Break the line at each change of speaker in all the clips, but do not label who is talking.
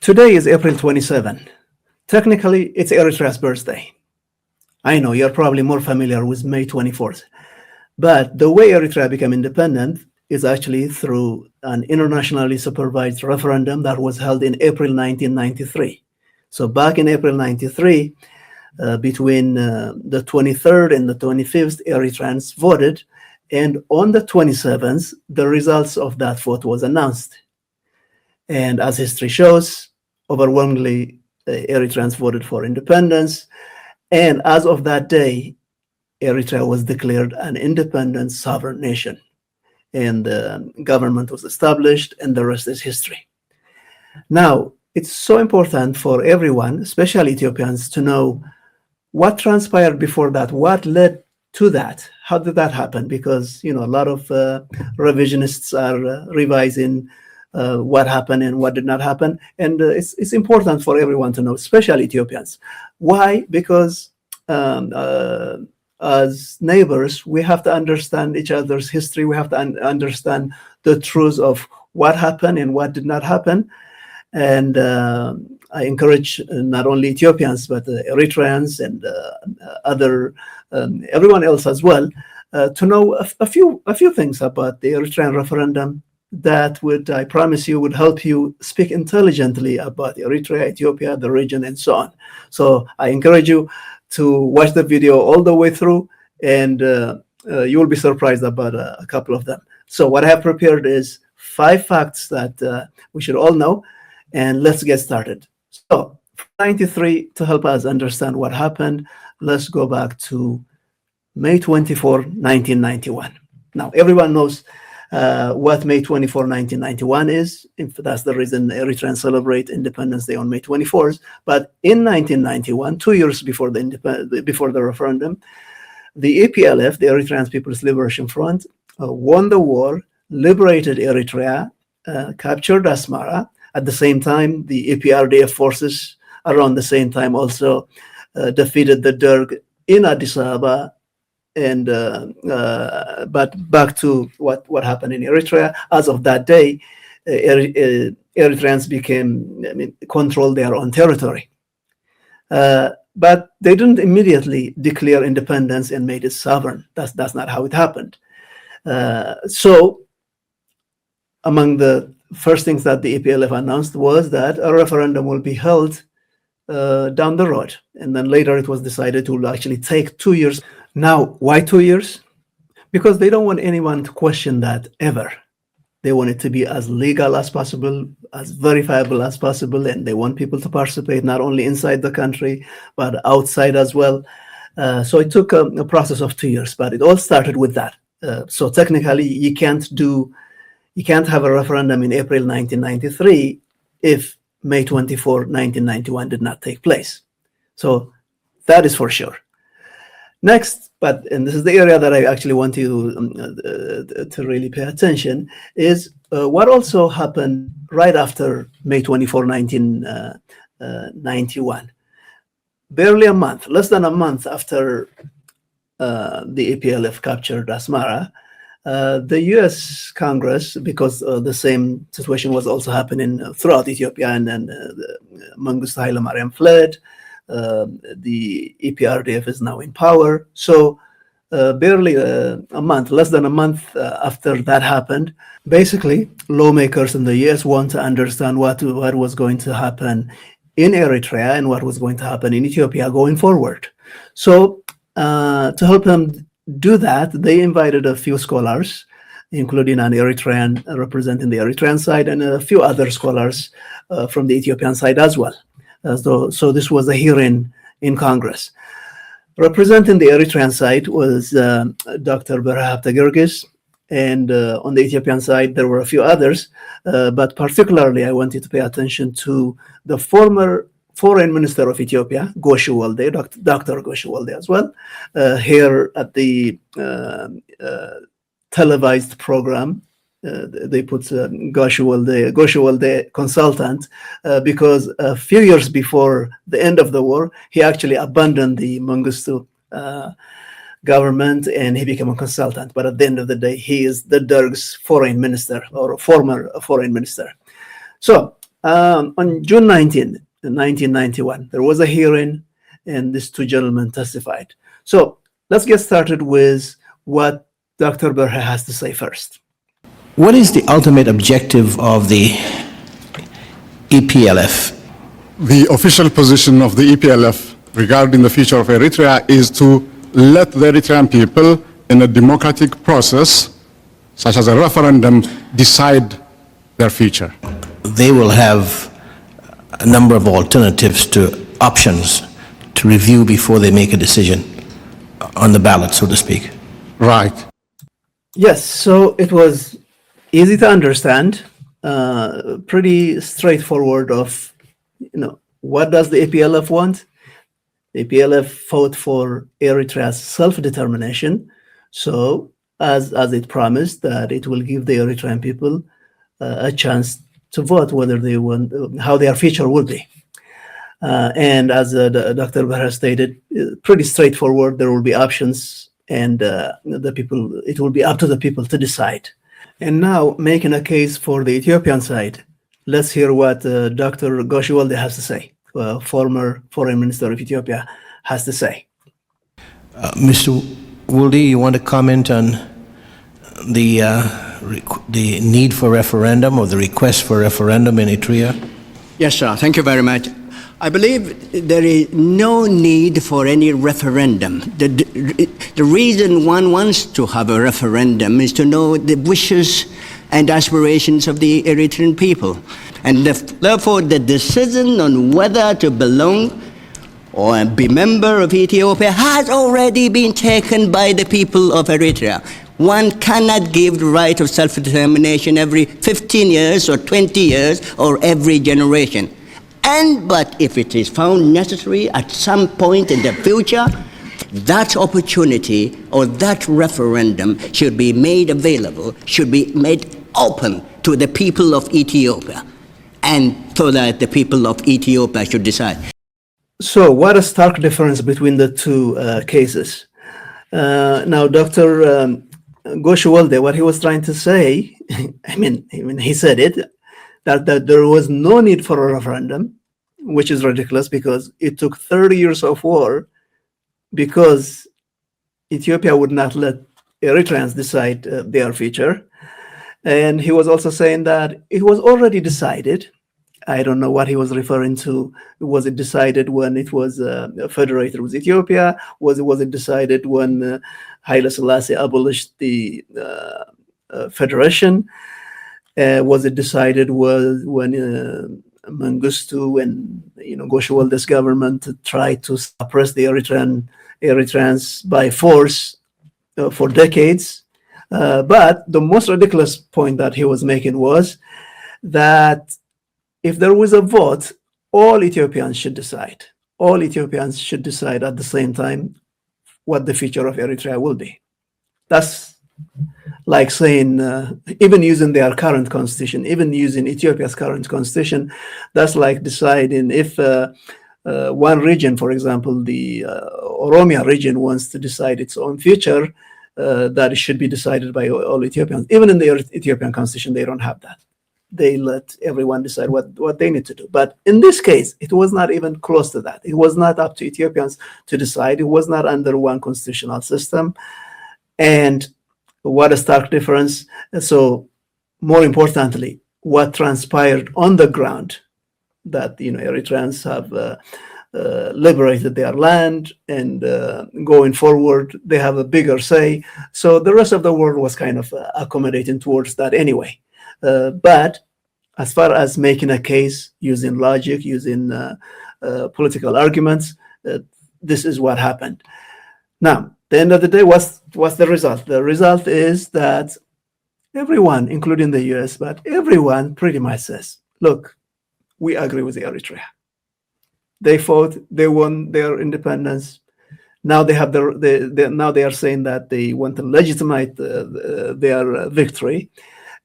Today is April 27. Technically, it's Eritrea's birthday. I know you're probably more familiar with May 24th. But the way Eritrea became independent is actually through an internationally supervised referendum that was held in April 1993. So back in April 93, between the 23rd and the 25th, Eritreans voted. And on the 27th, the results of that vote was announced. And as history shows, overwhelmingly, Eritreans voted for independence. And as of that day, Eritrea was declared an independent sovereign nation. And the government was established, and the rest is history. Now, it's so important for everyone, especially Ethiopians, to know what transpired before that, what led to that, how did that happen? Because, a lot of revisionists are revising what happened and what did not happen. And it's important for everyone to know, especially Ethiopians. Why? Because as neighbors, we have to understand each other's history. We have to understand the truth of what happened and what did not happen. And I encourage not only Ethiopians, but Eritreans and everyone else as well, to know a few things about the Eritrean referendum that would, I promise you, would help you speak intelligently about Eritrea, Ethiopia, the region, and so on. So I encourage you to watch the video all the way through, and you will be surprised about a couple of them. So what I have prepared is 5 facts that we should all know, and let's get started. So 93, to help us understand what happened, let's go back to May 24, 1991. Now, everyone knows what May 24, 1991 is. That's the reason Eritreans celebrate Independence Day on May 24th. But in 1991, 2 years before the referendum, the EPLF, the Eritrean People's Liberation Front, won the war, liberated Eritrea, captured Asmara. At the same time, the EPRDF forces around the same time also defeated the Derg in Addis Ababa. And but back to what happened in Eritrea. As of that day, Eritreans controlled their own territory. But they didn't immediately declare independence and made it sovereign. That's not how it happened. So among the first things that the EPLF announced was that a referendum will be held down the road. And then later it was decided to actually take 2 years. Now, why 2 years? Because they don't want anyone to question that ever. They want it to be as legal as possible, as verifiable as possible, and they want people to participate not only inside the country, but outside as well. So it took a process of 2 years, but it all started with that. So technically, you can't have a referendum in April 1993 if May 24, 1991 did not take place. So that is for sure. Next, and this is the area that I actually want you to really pay attention, is what also happened right after May 24, 1991. Barely a month, less than a month after the EPLF captured Asmara, the US Congress, because the same situation was also happening throughout Ethiopia, and then Mengistu Haile Mariam fled. The EPRDF is now in power. So barely a month, less than a month after that happened, basically lawmakers in the US want to understand what was going to happen in Eritrea and what was going to happen in Ethiopia going forward. So to help them do that, they invited a few scholars, including an Eritrean representing the Eritrean side and a few other scholars from the Ethiopian side as well. So this was a hearing in Congress. Representing the Eritrean side was Dr. Berhab Tegergis, and on the Ethiopian side, there were a few others, but particularly I wanted to pay attention to the former Foreign Minister of Ethiopia, Goshu Walde, Dr. Goshu Walde as well, here at the televised program. They put Goshu Walde consultant, because a few years before the end of the war, he actually abandoned the Mengistu government and he became a consultant. But at the end of the day, he is the Derg's foreign minister, or former foreign minister. So On June 19, 1991, there was a hearing, and these two gentlemen testified. So let's get started with what Dr. Berhe has to say first.
What is the ultimate objective of the EPLF?
The official position of the EPLF regarding the future of Eritrea is to let the Eritrean people, in a democratic process, such as a referendum, decide their future.
They will have a number of alternatives to options to review before they make a decision on the ballot, so to speak.
Right.
Yes, so it was easy to understand, pretty straightforward of, what does the EPLF want? The EPLF fought for Eritrea's self-determination. So as it promised that it will give the Eritrean people a chance to vote whether they want, how their future will be. And as Dr. Berhe stated, pretty straightforward. There will be options, and it will be up to the people to decide. And now, making a case for the Ethiopian side, let's hear what Dr. Goshiwalde has to say, former foreign minister of Ethiopia, has to say.
Mr. Wulde, you want to comment on the need for referendum or the request for referendum in Eritrea?
Yes, sir. Thank you very much. I believe there is no need for any referendum. The reason one wants to have a referendum is to know the wishes and aspirations of the Eritrean people. And therefore, the decision on whether to belong or be member of Ethiopia has already been taken by the people of Eritrea. One cannot give the right of self-determination every 15 years or 20 years or every generation. But if it is found necessary at some point in the future, that opportunity or that referendum should be made available, should be made open to the people of Ethiopia, and so that the people of Ethiopia should decide.
So what a stark difference between the two cases. Now, Dr. Goshiwalde, what he was trying to say, I mean, he said it, that there was no need for a referendum, which is ridiculous because it took 30 years of war because Ethiopia would not let Eritreans decide their future. And he was also saying that it was already decided. I don't know what he was referring to. Was it decided when it was federated with Ethiopia? Was it decided when Haile Selassie abolished the federation? Was it decided when Mengistu and Goshiwalde's government tried to suppress the Eritreans by force for decades? But the most ridiculous point that he was making was that if there was a vote, all Ethiopians should decide. All Ethiopians should decide at the same time what the future of Eritrea will be. That's like saying, even using their current constitution, even using Ethiopia's current constitution, that's like deciding if one region, for example, the Oromia region wants to decide its own future, that it should be decided by all Ethiopians. Even in the Ethiopian constitution, they don't have that. They let everyone decide what they need to do. But in this case, it was not even close to that. It was not up to Ethiopians to decide. It was not under one constitutional system. And what a stark difference. So more importantly, what transpired on the ground, that Eritreans have liberated their land, and going forward, they have a bigger say. So the rest of the world was kind of accommodating towards that anyway. But as far as making a case using logic, using political arguments, this is what happened. Now, the end of the day, what's the result? The result is that everyone, including the US, but everyone pretty much says, look, we agree with Eritrea. They fought, they won their independence. Now they have now they are saying that they want to legitimize their victory.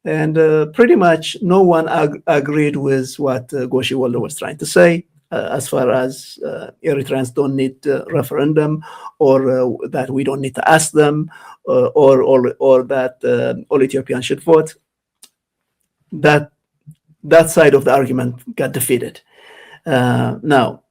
And pretty much no one agreed with what Goshiwalde was trying to say, as far as Eritreans don't need a referendum, or that we don't need to ask them, or that all Ethiopians should vote. That that side of the argument got defeated. Now,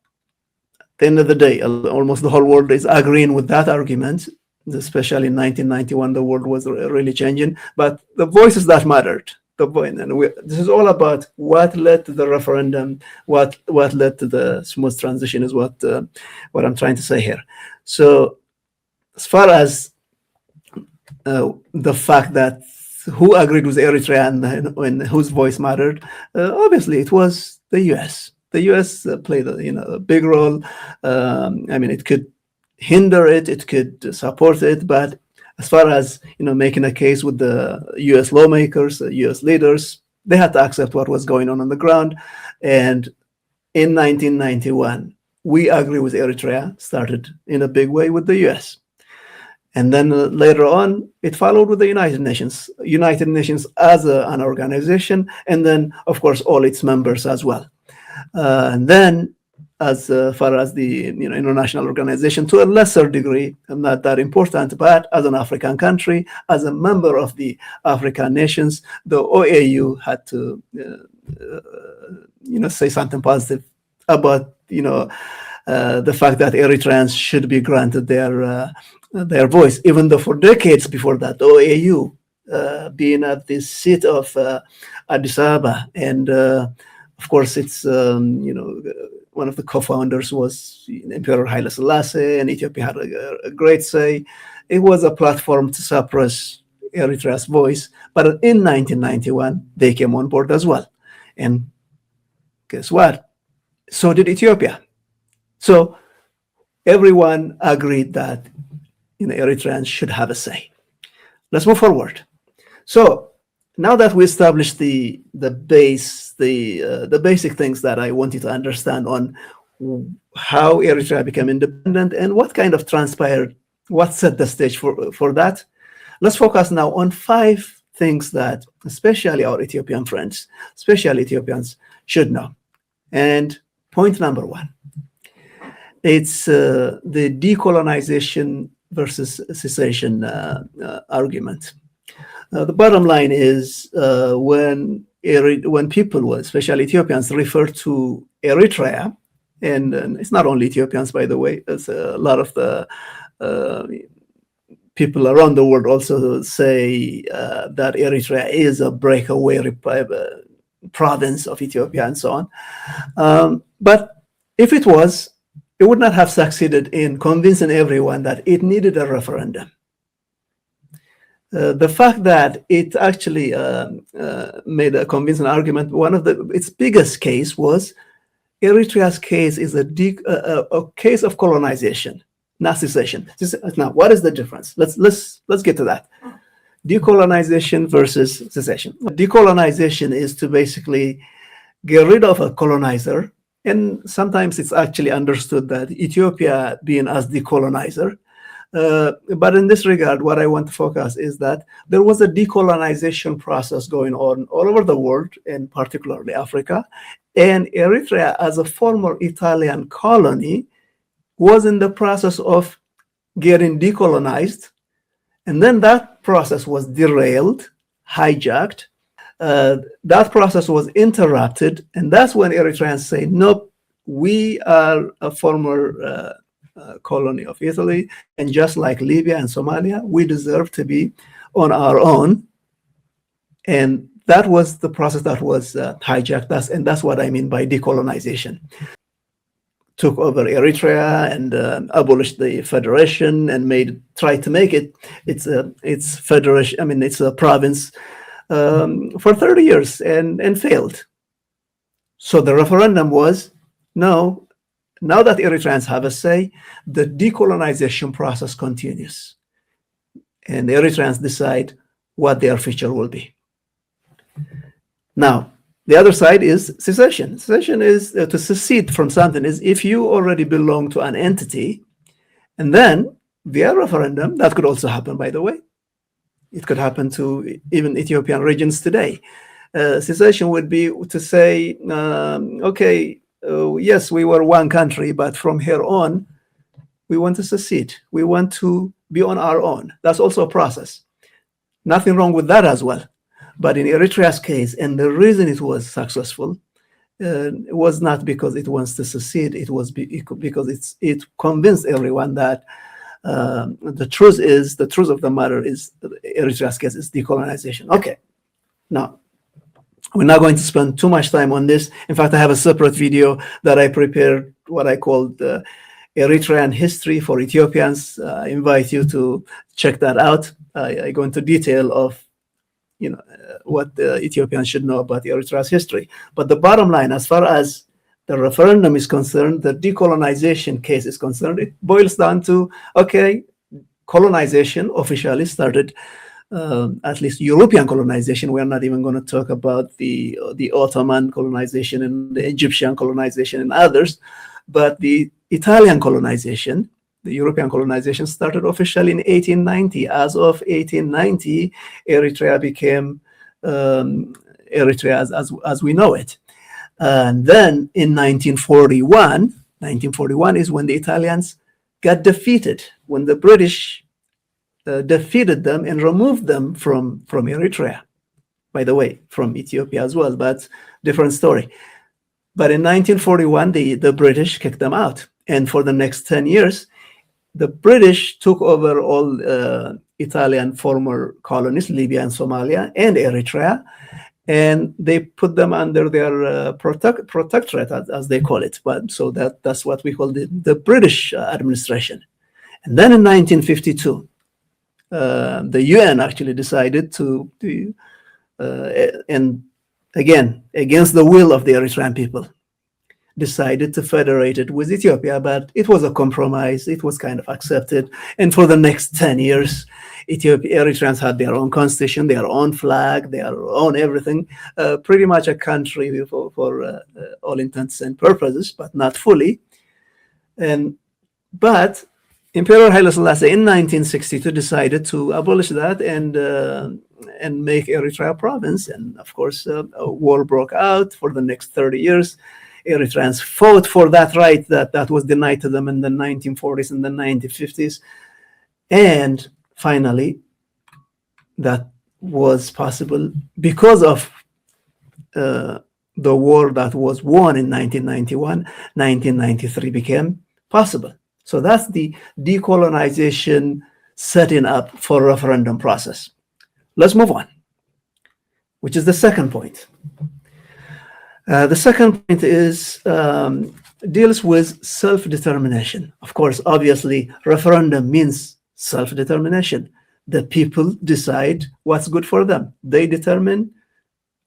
at the end of the day, almost the whole world is agreeing with that argument, especially in 1991, the world was really changing, but the voices that mattered, this is all about what led to the referendum, what led to the smooth transition is what I'm trying to say here. So as far as the fact that who agreed with Eritrea and whose voice mattered, obviously it was the US. The US played a big role. I mean, it could hinder it, it could support it, but as far as making a case with the US lawmakers, US leaders, they had to accept what was going on the ground. And in 1991, we agree with Eritrea, started in a big way with the US. And then later on, it followed with the United Nations as an organization, and then, of course, all its members as well. And then, as far as the international organization, to a lesser degree, not that important, but as an African country, as a member of the African nations, the OAU had to, say something positive about, the fact that Eritreans should be granted their voice, even though for decades before that, the OAU being at the seat of Addis Ababa, and of course, it's one of the co-founders was Emperor Haile Selassie, and Ethiopia had a great say. It was a platform to suppress Eritrea's voice, but in 1991 they came on board as well, and guess what? So did Ethiopia. So everyone agreed that Eritreans should have a say. Let's move forward. So now that we established the basic things that I want you to understand on how Eritrea became independent and what kind of transpired, what set the stage for that, let's focus now on 5 things that especially our Ethiopian friends, especially Ethiopians, should know. And point number 1, it's the decolonization versus secession argument. The bottom line is when people, especially Ethiopians, refer to Eritrea, and it's not only Ethiopians, by the way, it's a lot of the people around the world also say that Eritrea is a breakaway province of Ethiopia and so on. But if it was, it would not have succeeded in convincing everyone that it needed a referendum. The fact that it actually made a convincing argument, one of its biggest case was Eritrea's case is a case of colonization, not secession. Now, what is the difference? Let's get to that. Decolonization versus secession. Decolonization is to basically get rid of a colonizer, and sometimes it's actually understood that Ethiopia being as the colonizer. But in this regard, what I want to focus is that there was a decolonization process going on all over the world, and particularly Africa. And Eritrea, as a former Italian colony, was in the process of getting decolonized. And then that process was derailed, hijacked. That process was interrupted. And that's when Eritreans say, nope, we are a former colony of Italy, and just like Libya and Somalia, we deserve to be on our own. And that was the process that was hijacked, and that's what I mean by decolonization. Took over Eritrea and abolished the federation and tried to make its federation. I mean, it's a province for 30 years and failed. So the referendum was no. Now that Eritreans have a say, the decolonization process continues. And the Eritreans decide what their future will be. Now, the other side is secession. Secession is to secede from something is if you already belong to an entity, and then via referendum, that could also happen, by the way. It could happen to even Ethiopian regions today. Secession would be to say, okay, yes, we were one country, but from here on, we want to secede. We want to be on our own. That's also a process. Nothing wrong with that as well. But in Eritrea's case, and the reason it was successful, it was not because it wants to secede, it was because it convinced everyone that the truth of the matter is, Eritrea's case is decolonization. Okay, now, we're not going to spend too much time on this. In fact, I have a separate video that I prepared, what I called Eritrean history for Ethiopians. I invite you to check that out. I go into detail of what the Ethiopians should know about Eritrea's history. But the bottom line, as far as the referendum is concerned, the decolonization case is concerned, it boils down to, okay, colonization officially started, at least European colonization. We're not even going to talk about the Ottoman colonization and the Egyptian colonization and others, but the Italian colonization, the European colonization, started officially in 1890. As of 1890, Eritrea became Eritrea as we know it. And then in 1941 is when the Italians got defeated, when the British defeated them and removed them from Eritrea. By the way, from Ethiopia as well, but different story. But in 1941, the British kicked them out. And for the next 10 years, the British took over all Italian former colonies, Libya and Somalia and Eritrea, and they put them under their protectorate, as they call it. But so that's what we call the British administration. And then in 1952, the UN actually decided to and again, against the will of the Eritrean people, decided to federate it with Ethiopia, but it was a compromise. It was kind of accepted. And for the next 10 years, Eritreans had their own constitution, their own flag, their own everything, pretty much a country for all intents and purposes, but not fully. But Emperor Haile Selassie in 1962 decided to abolish that and make Eritrea a province. And of course, a war broke out for the next 30 years. Eritreans fought for that right that was denied to them in the 1940s and the 1950s. And finally, that was possible because of the war that was won in 1991. 1993 became possible. So that's the decolonization setting up for referendum process. Let's move on, which is the second point. The second point is deals with self-determination. Of course, obviously, referendum means self-determination. The people decide what's good for them. They determine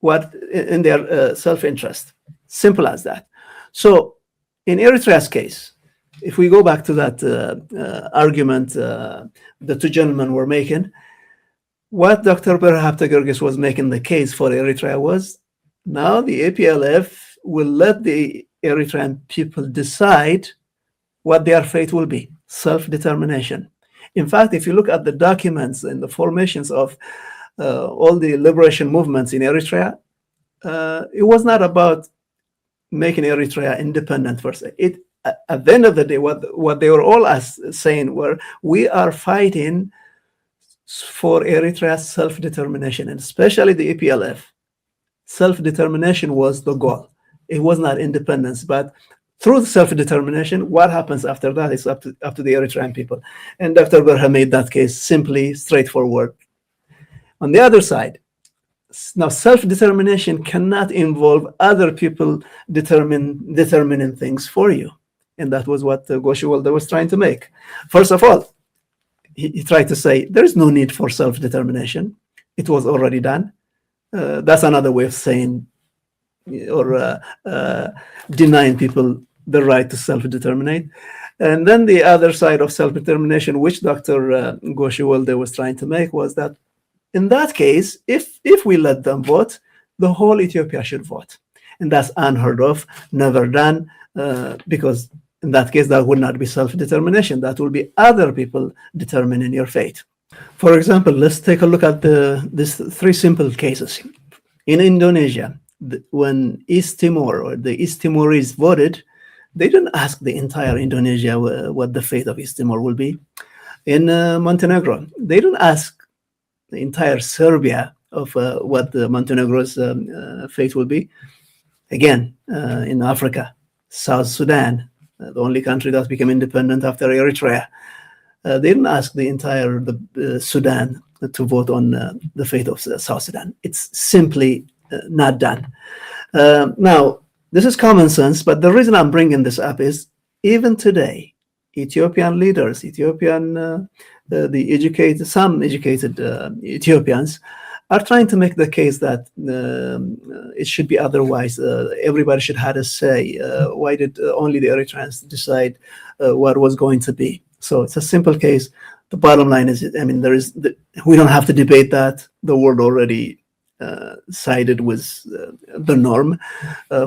what in their self-interest. Simple as that. So in Eritrea's case, if we go back to that argument the two gentlemen were making, what Dr. Berhap Tegergis was making the case for Eritrea was, now the APLF will let the Eritrean people decide what their fate will be, self-determination. In fact, if you look at the documents and the formations of all the liberation movements in Eritrea, it was not about making Eritrea independent per se. At the end of the day, what they were all saying were, we are fighting for Eritrea's self-determination, and especially the APLF. Self-determination was the goal. It was not independence, but through self-determination, what happens after that is up to the Eritrean people. And Dr. Berhap made that case simply straightforward. On the other side, now self-determination cannot involve other people determining things for you. And that was what Goshiwalde was trying to make. First of all, he tried to say there is no need for self-determination. It was already done. That's another way of saying or denying people the right to self-determinate. And then the other side of self-determination, which Dr. Goshiwalde was trying to make, was that in that case, if we let them vote, the whole Ethiopia should vote. And that's unheard of, never done, because in that case, that would not be self-determination. That will be other people determining your fate. For example, let's take a look at these three simple cases. In Indonesia, when East Timor or the East Timorese voted, they didn't ask the entire Indonesia what the fate of East Timor will be. In Montenegro, they didn't ask the entire Serbia of what the Montenegro's fate will be. Again, in Africa, South Sudan, the only country that became independent after Eritrea. They didn't ask the entire Sudan to vote on the fate of South Sudan. It's simply not done. Now, this is common sense, but the reason I'm bringing this up is even today, Ethiopian leaders, some educated Ethiopians are trying to make the case that it should be otherwise. Everybody should have a say. Why did only the Eritreans decide what was going to be? So it's a simple case. The bottom line is, I mean, we don't have to debate that. The world already sided with the norm,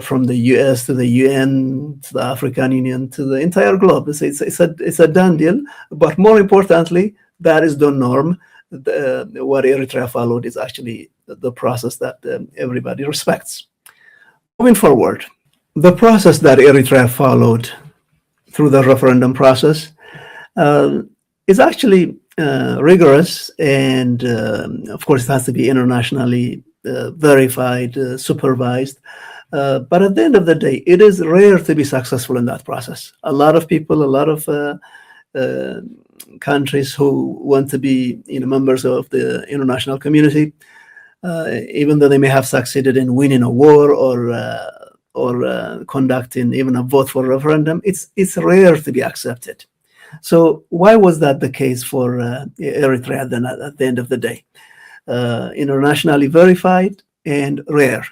from the US to the UN to the African Union to the entire globe. It's a done deal. But more importantly, that is the norm. What Eritrea followed is actually the process that everybody respects. Moving forward, the process that Eritrea followed through the referendum process is actually rigorous, and of course it has to be internationally verified, supervised. But at the end of the day, it is rare to be successful in that process. A lot of people, a lot of countries who want to be members of the international community, even though they may have succeeded in winning a war or conducting even a vote for a referendum, it's rare to be accepted. So why was that the case for Eritrea then at the end of the day? Internationally verified and rare.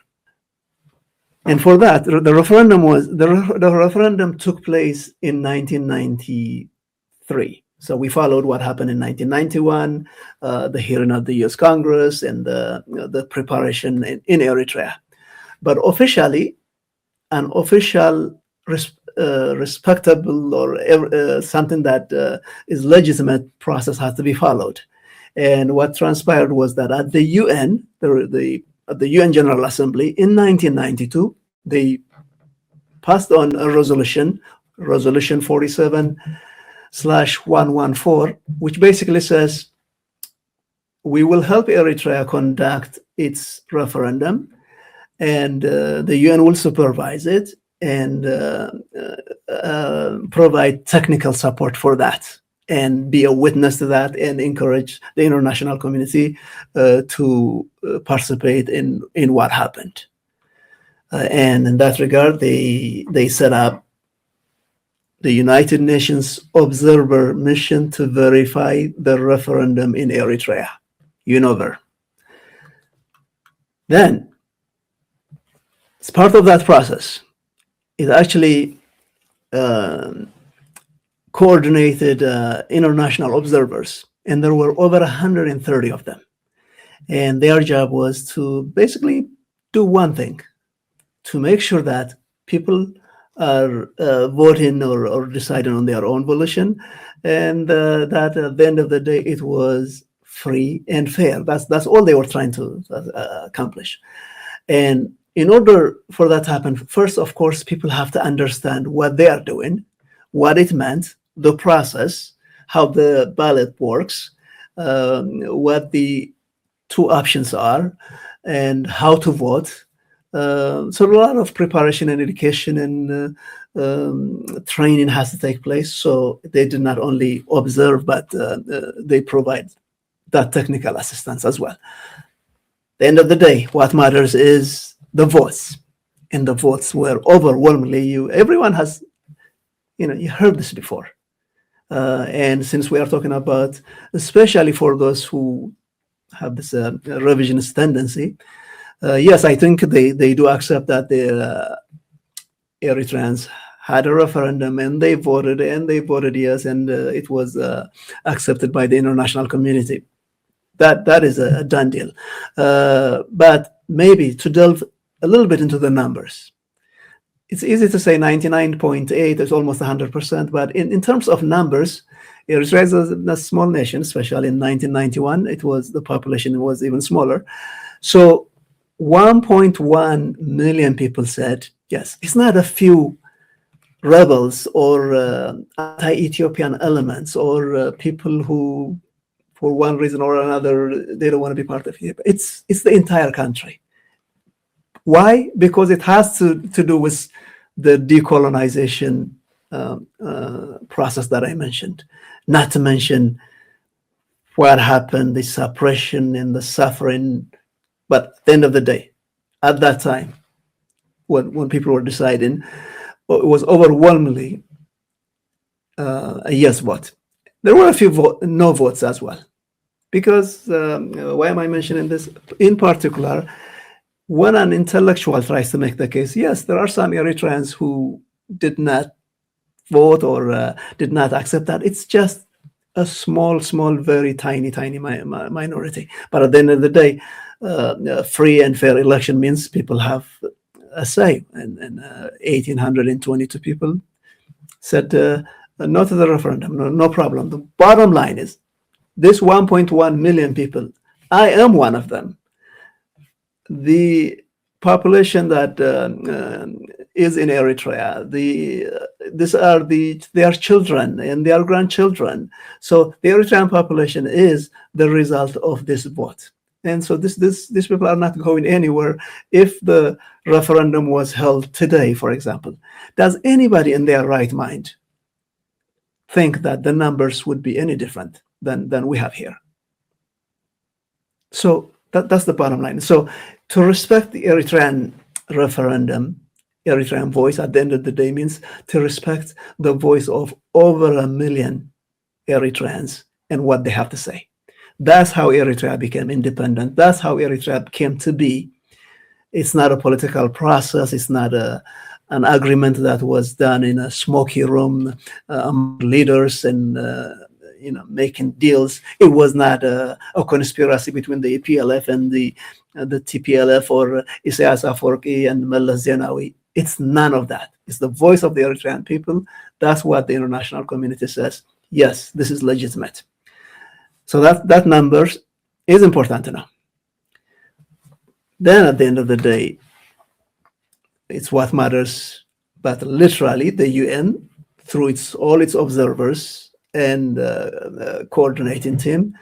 And for that, the referendum took place in 1993. So we followed what happened in 1991, the hearing of the U.S. Congress and the preparation in Eritrea. But officially, an official respectable or something that is legitimate process has to be followed. And what transpired was that at the UN, at the UN General Assembly in 1992, they passed on a resolution 47/114, which basically says we will help Eritrea conduct its referendum, and the UN will supervise it and provide technical support for that and be a witness to that and encourage the international community to participate in what happened. And in that regard, they set up the United Nations Observer Mission to verify the referendum in Eritrea, UNOVER. Then, as part of that process, it actually coordinated international observers, and there were over 130 of them. And their job was to basically do one thing, to make sure that people are voting or deciding on their own volition, and that at the end of the day, it was free and fair. That's all they were trying to accomplish. And in order for that to happen, first, of course, people have to understand what they are doing, what it meant, the process, how the ballot works, what the two options are, and how to vote. So a lot of preparation and education and training has to take place. So they did not only observe, but they provide that technical assistance as well. At the end of the day, what matters is the votes. And the votes were overwhelmingly, everyone has, you heard this before. And since we are talking about, especially for those who have this revisionist tendency, yes, I think they do accept that the Eritreans had a referendum and they voted yes, and it was accepted by the international community. That is a done deal. But maybe to delve a little bit into the numbers, it's easy to say 99.8 is almost 100%, but in terms of numbers, Eritrea is a small nation, especially in 1991. The population was even smaller. So 1.1 million people said yes. It's not a few rebels or anti-Ethiopian elements or people who for one reason or another, they don't want to be part of Ethiopia. It's the entire country. Why? Because it has to do with the decolonization process that I mentioned. Not to mention what happened, the suppression and the suffering. But at the end of the day, at that time, when people were deciding, it was overwhelmingly a yes vote. There were a few no votes as well. Because, why am I mentioning this? In particular, when an intellectual tries to make the case, yes, there are some Eritreans who did not vote or did not accept that. It's just a small, very tiny minority. But at the end of the day, free and fair election means people have a say. And 1,822 people said no to the referendum. No problem. The bottom line is, this 1.1 million people, I am one of them. The population that is in Eritrea, they are children and they are grandchildren. So the Eritrean population is the result of this vote. And so these people are not going anywhere. If the referendum was held today, for example, does anybody in their right mind think that the numbers would be any different than we have here? So that's the bottom line. So to respect the Eritrean referendum, Eritrean voice at the end of the day means to respect the voice of over 1 million Eritreans and what they have to say. That's how Eritrea became independent. That's how Eritrea came to be. It's not a political process. It's not an agreement that was done in a smoky room among leaders and making deals. It was not a conspiracy between the EPLF and the TPLF or Isaias Afwerki and Meles Zenawi. It's none of that. It's the voice of the Eritrean people. That's what the international community says. Yes, this is legitimate. So that number is important to know. Then at the end of the day, it's what matters. But literally, the UN, through all its observers and coordinating team,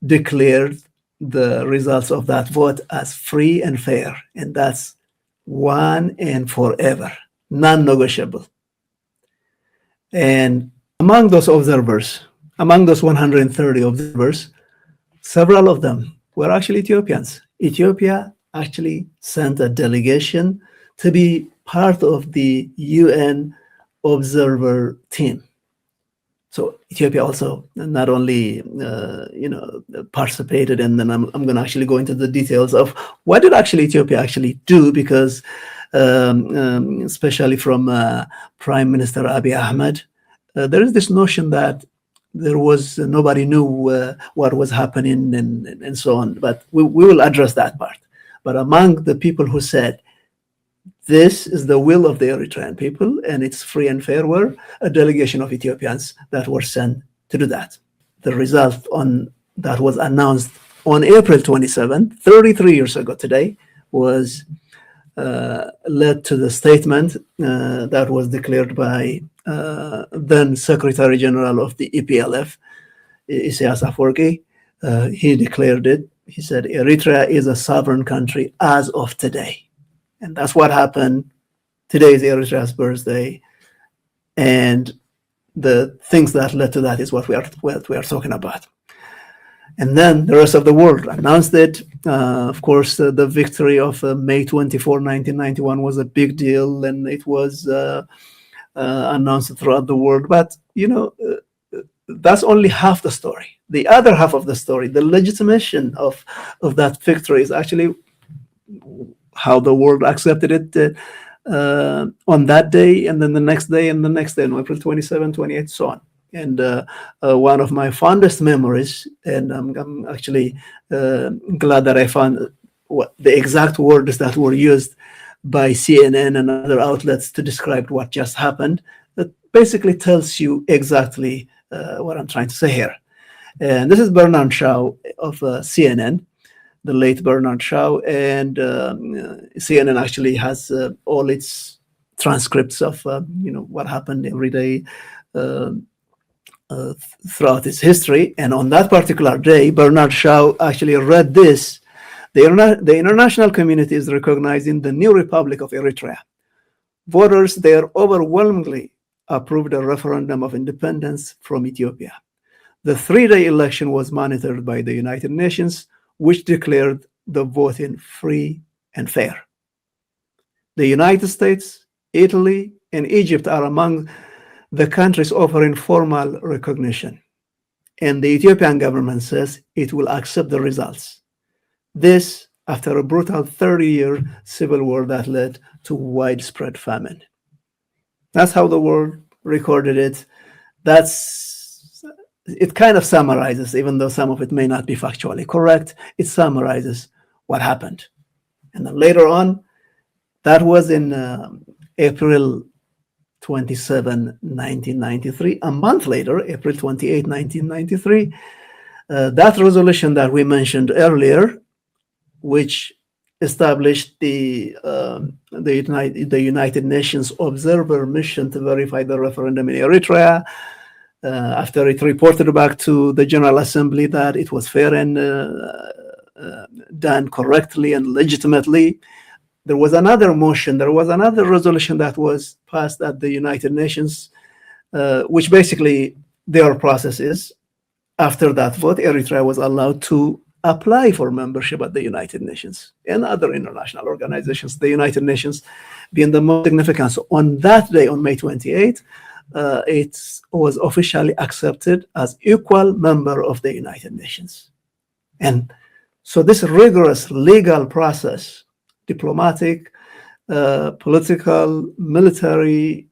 declared the results of that vote as free and fair. And that's one and forever, non-negotiable. And among those observers, among those 130 observers, several of them were actually Ethiopians. Ethiopia actually sent a delegation to be part of the UN observer team. So Ethiopia also not only participated, and then I'm going to actually go into the details of what did actually Ethiopia actually do, because especially from Prime Minister Abiy Ahmed, there is this notion that there was nobody knew what was happening and so on. But we will address that part. But among the people who said, this is the will of the Eritrean people and it's free and fair, were a delegation of Ethiopians that were sent to do that. The result on that was announced on April 27th, 33 years ago today, was led to the statement that was declared by then Secretary General of the EPLF, Isaias Afwerki. He declared it. He said, Eritrea is a sovereign country as of today. And that's what happened. Today is Eritrea's birthday. And the things that led to that is what we are talking about. And then the rest of the world announced it. Of course, the victory of May 24, 1991 was a big deal, and it was announced throughout the world. But, that's only half the story. The other half of the story, the legitimation of that victory, is actually how the world accepted it on that day, and then the next day, and the next day, on April 27, 28, so on. And one of my fondest memories, and I'm actually glad that I found the exact words that were used by CNN and other outlets to describe what just happened, that basically tells you exactly what I'm trying to say here. And this is Bernard Shaw of CNN, the late Bernard Shaw, and CNN actually has all its transcripts of what happened every day throughout its history. And on that particular day, Bernard Shaw actually read this. The international community is recognizing the new Republic of Eritrea. Voters there overwhelmingly approved a referendum of independence from Ethiopia. The 3-day election was monitored by the United Nations, which declared the voting free and fair. The United States, Italy, and Egypt are among the countries offering formal recognition. And the Ethiopian government says it will accept the results. This after a brutal 30-year civil war that led to widespread famine. That's how the world recorded it. It kind of summarizes, even though some of it may not be factually correct, it summarizes what happened. And then later on, that was in April 27, 1993. A month later, April 28, 1993, that resolution that we mentioned earlier, which established the United Nations observer mission to verify the referendum in Eritrea, after it reported back to the General Assembly that it was fair and done correctly and legitimately. There was another motion, there was another resolution that was passed at the United Nations, which basically their process is, after that vote, Eritrea was allowed to apply for membership at the United Nations and other international organizations, the United Nations being the most significant. So on that day, on May 28, it was officially accepted as equal member of the United Nations. And so this rigorous legal process, diplomatic, political, military,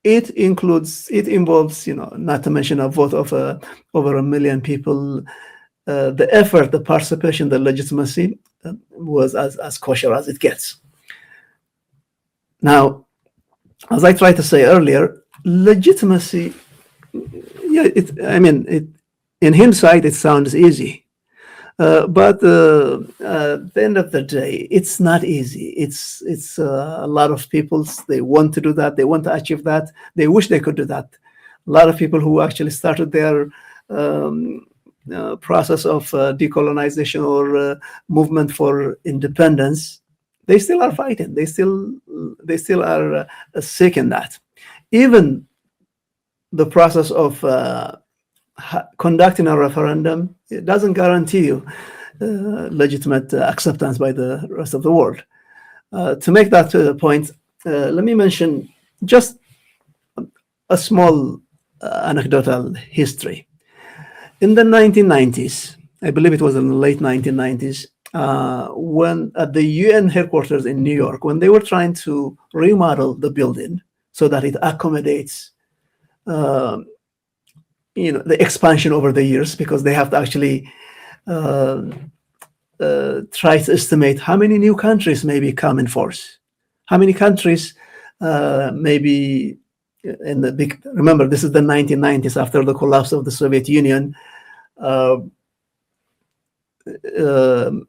it involves, not to mention a vote of over 1 million people. The effort, the participation, the legitimacy was as kosher as it gets. Now, as I tried to say earlier, legitimacy, in hindsight, it sounds easy. But at the end of the day, it's not easy. It's a lot of people, they want to do that. They want to achieve that. They wish they could do that. A lot of people who actually started their process of decolonization or movement for independence, they still are fighting. They still are seeking that. Even the process of conducting a referendum, it doesn't guarantee you legitimate acceptance by the rest of the world. To make that point, let me mention just a small anecdotal history. In the 1990s, I believe it was in the late 1990s, when at the UN headquarters in New York, when they were trying to remodel the building so that it accommodates the expansion over the years, because they have to actually try to estimate how many new countries may come in force, how many countries maybe in the big. Remember, this is the 1990s, after the collapse of the Soviet Union.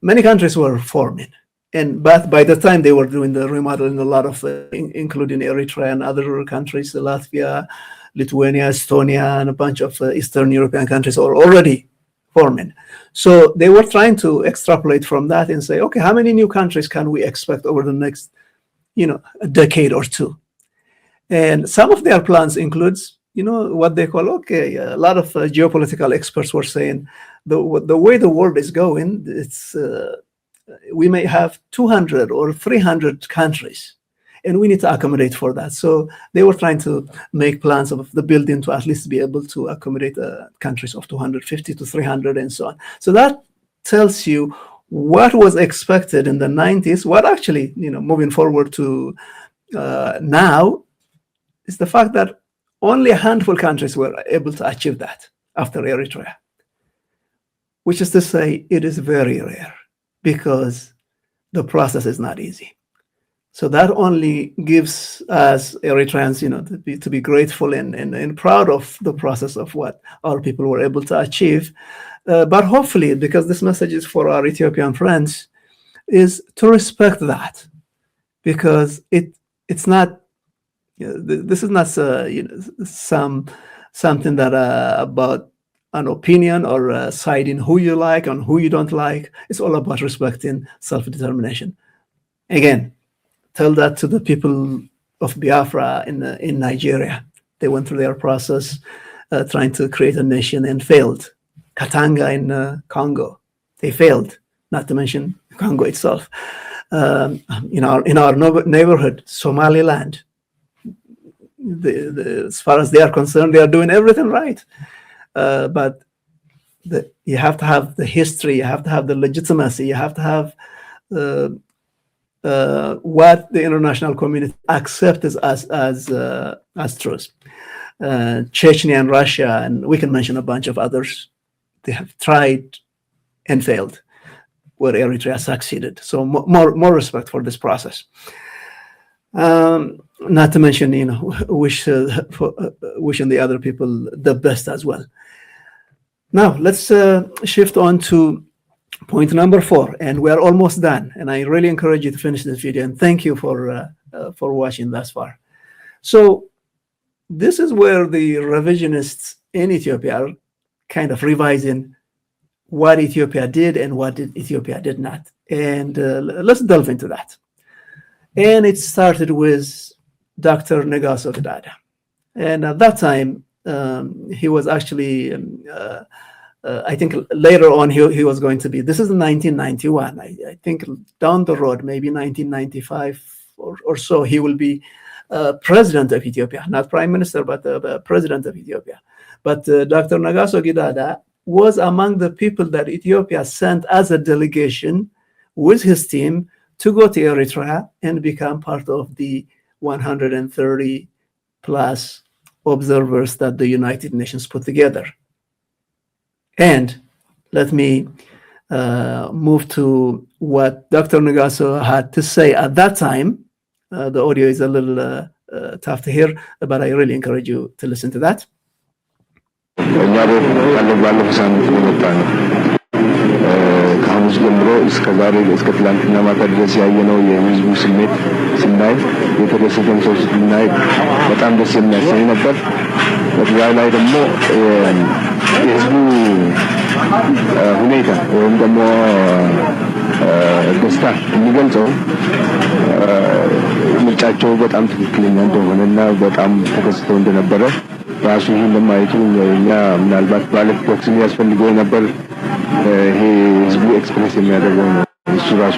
Many countries were forming, but by the time they were doing the remodeling, a lot of, including Eritrea and other countries, Latvia, Lithuania, Estonia, and a bunch of Eastern European countries are already forming. So they were trying to extrapolate from that and say, okay, how many new countries can we expect over the next, a decade or two? And some of their plans includes, what they call, a lot of geopolitical experts were saying, the way the world is going, it's we may have 200 or 300 countries, and we need to accommodate for that. So they were trying to make plans of the building to at least be able to accommodate countries of 250 to 300 and so on. So that tells you what was expected in the 90s, what actually, moving forward to now, is the fact that only a handful of countries were able to achieve that after Eritrea, which is to say it is very rare because the process is not easy. So that only gives us Eritreans, to be grateful and proud of the process of what our people were able to achieve. But hopefully, because this message is for our Ethiopian friends, is to respect that, because it's not. This is not some something that about an opinion or siding who you like and who you don't like. It's all about respecting self-determination. Again, tell that to the people of Biafra in Nigeria. They went through their process trying to create a nation and failed. Katanga in Congo, they failed, not to mention Congo itself. In our neighborhood, Somaliland, as far as they are concerned, they are doing everything right. But you have to have the history, you have to have the legitimacy, you have to have what the international community accepts as truth. Chechnya and Russia, and we can mention a bunch of others, they have tried and failed, where Eritrea succeeded. So more respect for this process. Not to mention, wishing the other people the best as well. Now let's shift on to point number 4, and we are almost done. And I really encourage you to finish this video, and thank you for watching thus far. So this is where the revisionists in Ethiopia are kind of revising what Ethiopia did and what Ethiopia did not. And let's delve into that. And it started with Dr. Negasso Gidada. And at that time, he was actually, I think later on, he was going to be, this is in 1991. I think down the road, maybe 1995 or so, he will be president of Ethiopia, not prime minister, but president of Ethiopia. But Dr. Negasso Gidada was among the people that Ethiopia sent as a delegation with his team to go to Eritrea and become part of the 130 plus observers that the United Nations put together. And let me move to what Dr. Negasso had to say at that time. The audio is a little tough to hear, but I really encourage you to listen to that.
ከሐሙስ ጀምሮ እስከ ዛሬ እስከ ትላንትና ማታ ድረስ ያየነው የህዝቡ ስሜት ስናይ የተደሰተን ሰው ስናይ በጣም ደስ የሚያሰኝ ነበር። በዛ ላይ ደግሞ የህዝቡ ሁኔታ ወይም ደግሞ ደስታ የሚገልጸው ምርጫቸው በጣም ትክክለኛ እንደሆነና በጣም ተከስተው እንደነበረ ራሱ ይህን ለማየቱ እኛ ምናልባት ባለት ቦክስ ያስፈልገው ነበር። ይሄ ህዝቡ ኤክስፕሬስ የሚያደርገው ነው። እሱ ራሱ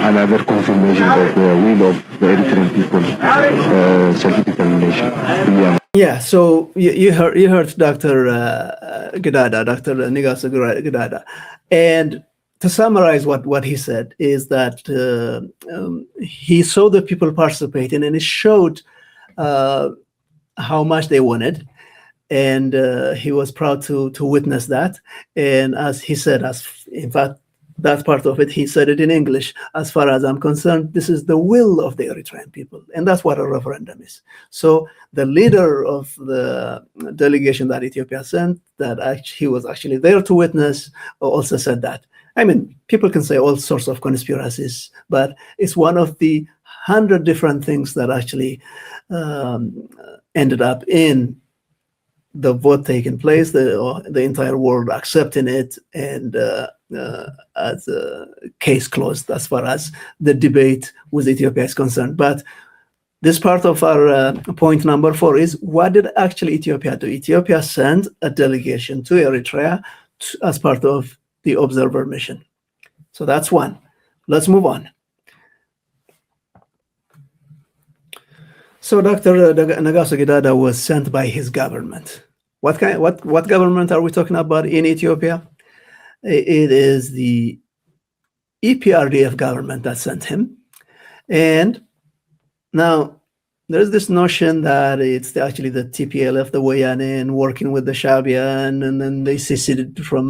another confirmation of the will of the Eritrean people, self-determination.
Yeah, so you heard Dr. Gidada, Dr. Negasso Gidada. And to summarize what he said is that he saw the people participating, and it showed how much they wanted. And he was proud to witness that. And as he said, in fact, that part of it, he said it in English, as far as I'm concerned, this is the will of the Eritrean people. And that's what a referendum is. So the leader of the delegation that Ethiopia sent, that he was actually there to witness, also said that. I mean, people can say all sorts of conspiracies, but it's one of the 100 different things that actually ended up in the vote taking place, the entire world accepting it, and as a case closed as far as the debate with Ethiopia is concerned. But this part of our point number 4 is, what did actually Ethiopia do? Ethiopia sent a delegation to Eritrea as part of the observer mission. So that's one. Let's move on. So Dr. Negasso Gidada was sent by his government. What government are we talking about in Ethiopia? It is the EPRDF government that sent him. And now there's this notion that it's actually the TPLF, the Wayane, working with the Shabian, and then they seceded from,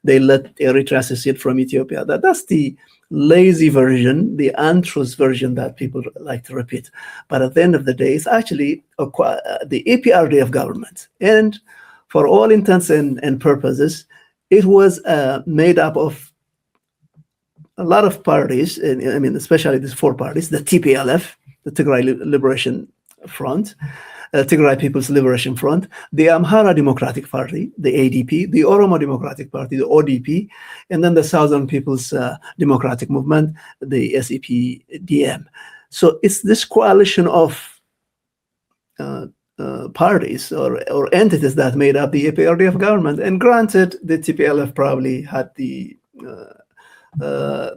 they let Eritrea secede from Ethiopia. That's the lazy version, the untruth version that people like to repeat. But at the end of the day, it's actually the EPRDF government. And for all intents and purposes, it was made up of a lot of parties, I mean, especially these 4 parties, the TPLF, the Tigray Liberation Front, Tigray People's Liberation Front, the Amhara Democratic Party, the ADP, the Oromo Democratic Party, the ODP, and then the Southern People's Democratic Movement, the SEPDM. So it's this coalition of parties or entities that made up the EPRDF government. And granted, the TPLF probably had the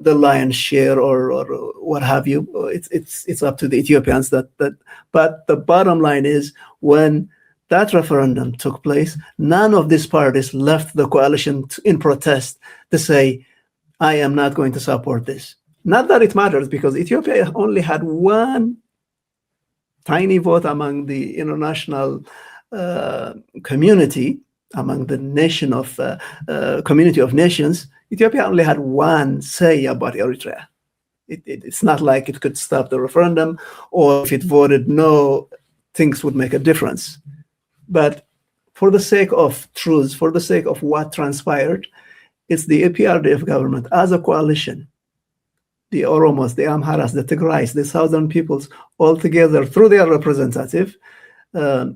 lion's share or what have you. It's up to the Ethiopians but the bottom line is, when that referendum took place, none of these parties left the coalition in protest to say, I am not going to support this. Not that it matters, because Ethiopia only had one tiny vote among the international community, among the nation of community of nations. Ethiopia only had one say about Eritrea. It's not like it could stop the referendum, or if it voted no, things would make a difference. But for the sake of truth, for the sake of what transpired, it's the EPRDF government as a coalition, the Oromos, the Amharas, the Tigrays, the Southern peoples, all together through their representative, the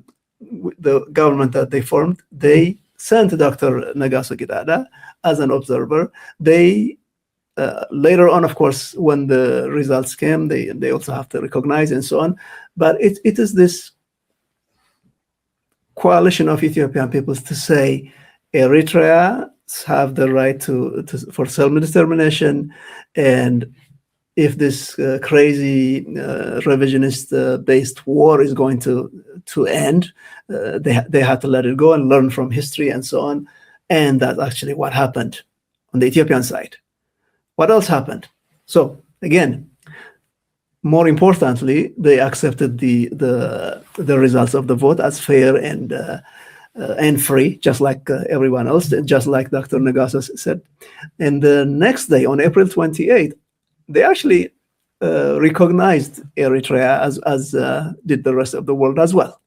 government that they formed, they sent Dr. Negaso Gidada as an observer. They later on, of course, when the results came, they also have to recognize and so on. But it is this coalition of Ethiopian peoples to say Eritrea have the right for self-determination, and if this crazy revisionist-based war is going to end, they had to let it go and learn from history and so on. And that's actually what happened on the Ethiopian side. What else happened? So again, more importantly, they accepted the results of the vote as fair and free, just like everyone else, just like Dr. Negaso said. And the next day, on April 28th, they actually recognized Eritrea as did the rest of the world as well,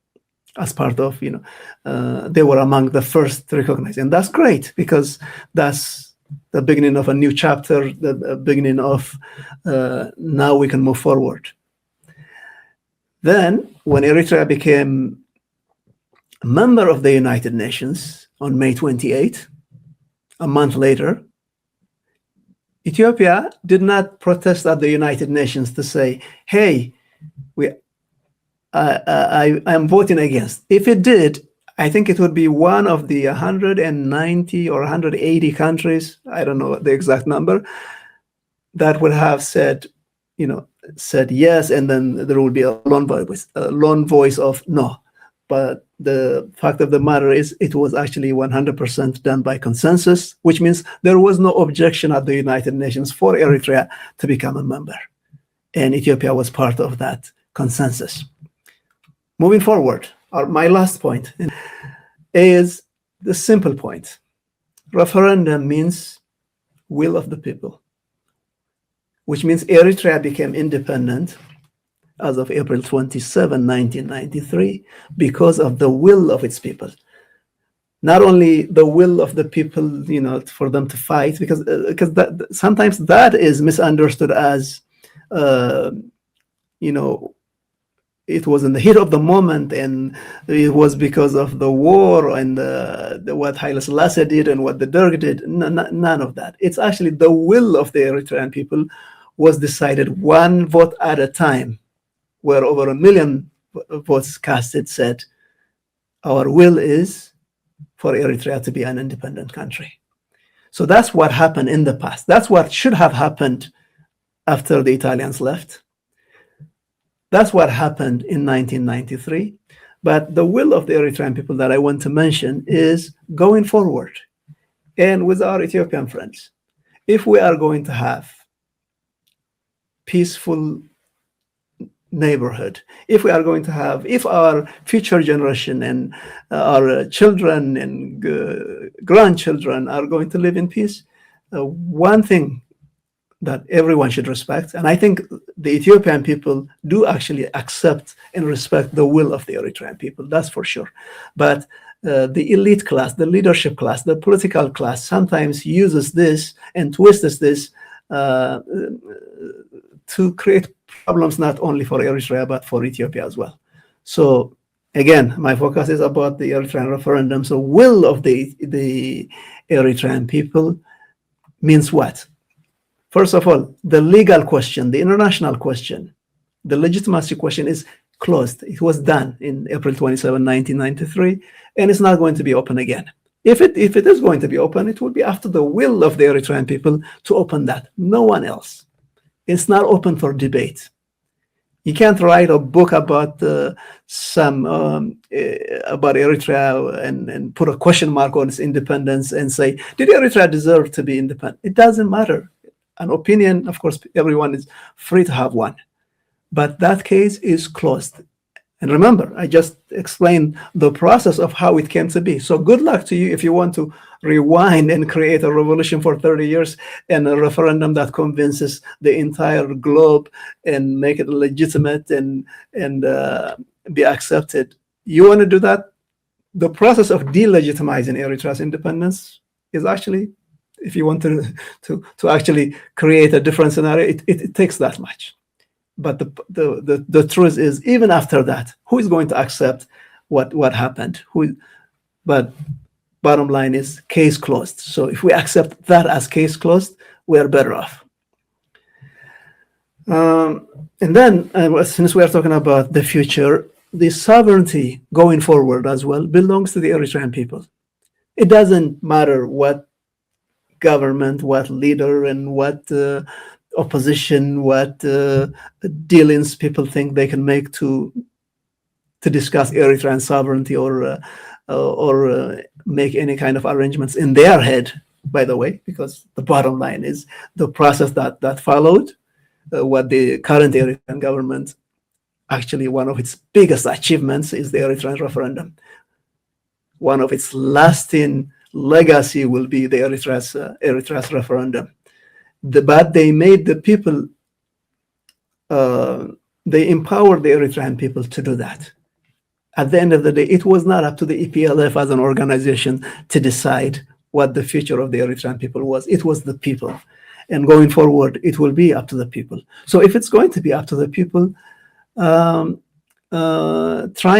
as part of, they were among the first to recognize. And that's great, because that's the beginning of a new chapter, the beginning of now we can move forward. Then, when Eritrea became a member of the United Nations on May 28, a month later, Ethiopia did not protest at the United Nations to say, hey, I'm voting against. If it did, I think it would be one of the 190 or 180 countries, I don't know the exact number, that would have said yes, and then there would be a lone voice of no. But the fact of the matter is, it was actually 100% done by consensus, which means there was no objection at the United Nations for Eritrea to become a member. And Ethiopia was part of that consensus. Moving forward, my last point is the simple point. Referendum means will of the people, which means Eritrea became independent as of April 27, 1993, because of the will of its people. Not only the will of the people, for them to fight, because sometimes that is misunderstood as, it was in the heat of the moment, and it was because of the war and what Haile Selassie did and what the Derg did. None of that. It's actually the will of the Eritrean people was decided one vote at a time, where over 1 million votes casted said, our will is for Eritrea to be an independent country. So that's what happened in the past. That's what should have happened after the Italians left. That's what happened in 1993. But the will of the Eritrean people that I want to mention is going forward. And with our Ethiopian friends, if we are going to have peaceful neighborhood, if our future generation and our children and grandchildren are going to live in peace, one thing that everyone should respect, and I think the Ethiopian people do actually accept and respect the will of the Eritrean people, that's for sure. But the elite class, the leadership class, the political class sometimes uses this and twists this to create problems not only for Eritrea, but for Ethiopia as well. So again, my focus is about the Eritrean referendum. So will of the Eritrean people means what? First of all, the legal question, the international question, the legitimacy question is closed. It was done in April 27, 1993, and it's not going to be open again. If it is going to be open, it will be after the will of the Eritrean people to open that. No one else. It's not open for debate. You can't write a book about about Eritrea and put a question mark on its independence and say, did Eritrea deserve to be independent? It doesn't matter. An opinion, of course, everyone is free to have one, but that case is closed. And remember, I just explained the process of how it came to be. So good luck to you if you want to rewind and create a revolution for 30 years and a referendum that convinces the entire globe and make it legitimate and be accepted. You want to do that? The process of delegitimizing Eritrea's independence is actually, if you want to actually create a different scenario, it takes that much. But the truth is, even after that, who is going to accept what happened? But bottom line is case closed. So if we accept that as case closed, we are better off. And then, since we are talking about the future, the sovereignty going forward as well belongs to the Eritrean people. It doesn't matter what government, what leader, and what opposition, what dealings people think they can make to discuss Eritrean sovereignty or make any kind of arrangements in their head, by the way, because the bottom line is the process that followed, what the current Eritrean government, actually one of its biggest achievements is the Eritrean referendum. One of its lasting legacy will be the Eritrea's referendum. But they made the people, they empowered the Eritrean people to do that. At the end of the day, it was not up to the EPLF as an organization to decide what the future of the Eritrean people was. It was the people. And going forward, it will be up to the people. So if it's going to be up to the people, trying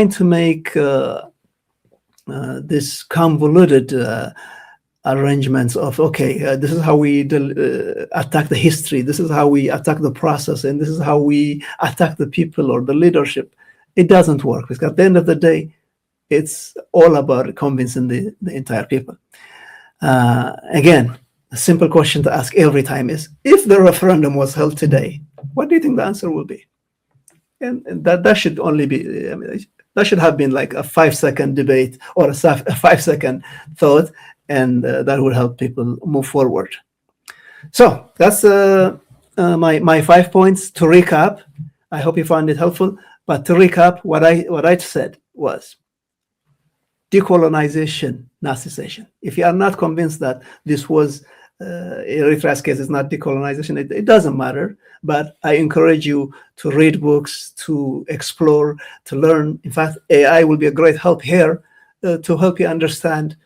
to make this convoluted arrangements of, okay, this is how we attack the history, this is how we attack the process, and this is how we attack the people or the leadership. It doesn't work, because at the end of the day, it's all about convincing the entire people. Again, a simple question to ask every time is, if the referendum was held today, what do you think the answer will be? And that should only be, I mean, that should have been like a 5-second debate or a 5-second thought, and that would help people move forward. So that's my 5 points. To recap, I hope you found it helpful. But to recap, what I said was decolonization, not secession. If you are not convinced that this was Eritrea's case is not decolonization, it doesn't matter. But I encourage you to read books, to explore, to learn. In fact, AI will be a great help here to help you understand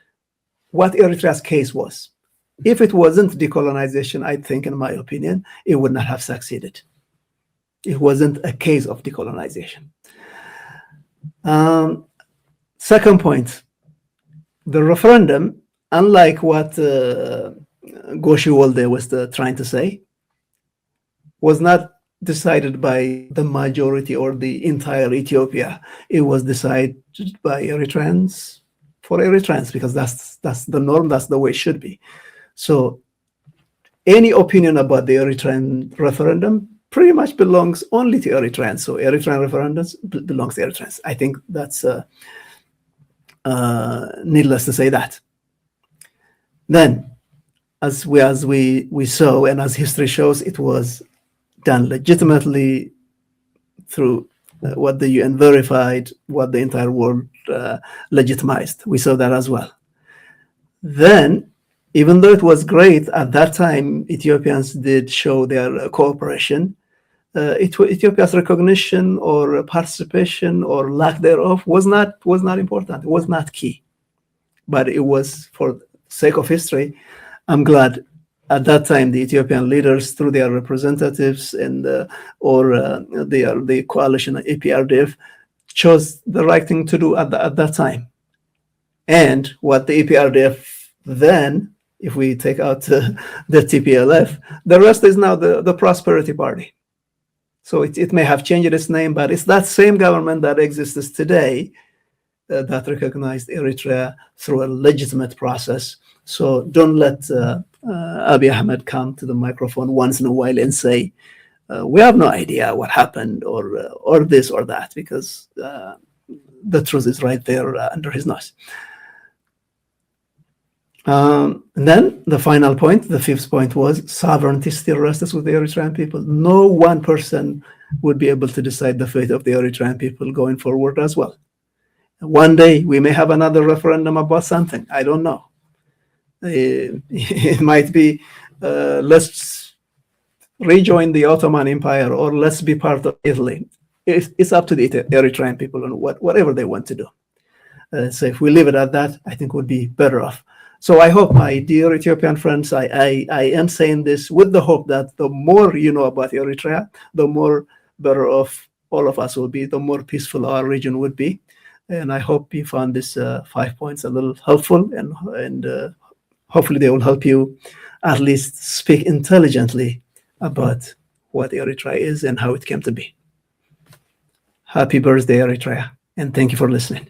what Eritrea's case was. If it wasn't decolonization, I think, in my opinion, it would not have succeeded. It wasn't a case of decolonization. Second point, the referendum, unlike what Goshi Wolde was trying to say, was not decided by the majority or the entire Ethiopia. It was decided by Eritreans for Eritreans, because that's the norm, that's the way it should be. So any opinion about the Eritrean referendum pretty much belongs only to Eritreans. So Eritrean referendums belongs to Eritreans. I think that's needless to say that. Then, as we saw, and as history shows, it was done legitimately through what the UN verified, what the entire world legitimized. We saw that as well. Then, even though it was great at that time, Ethiopians did show their cooperation. Ethiopia's recognition or participation or lack thereof was not important. It was not key, but it was, for sake of history, I'm glad at that time the Ethiopian leaders, through their representatives and the coalition EPRDF, chose the right thing to do at that time. And what the EPRDF then, if we take out the TPLF, the rest is now the Prosperity Party. So it may have changed its name, but it's that same government that exists today that recognized Eritrea through a legitimate process. So don't let Abiy Ahmed come to the microphone once in a while and say, we have no idea what happened or this or that, because the truth is right there under his nose. And then the final point, the fifth point, was sovereignty still rests with the Eritrean people. No one person would be able to decide the fate of the Eritrean people going forward as well. One day we may have another referendum about something. I don't know. It might be let's rejoin the Ottoman Empire, or let's be part of Italy. It's up to the Eritrean people and whatever they want to do. So if we leave it at that, I think we'll be better off. So I hope, my dear Ethiopian friends, I am saying this with the hope that the more you know about Eritrea, the more better off all of us will be, the more peaceful our region would be. And I hope you found this 5 points a little helpful, and hopefully they will help you at least speak intelligently about what Eritrea is and how it came to be. Happy birthday, Eritrea, and thank you for listening.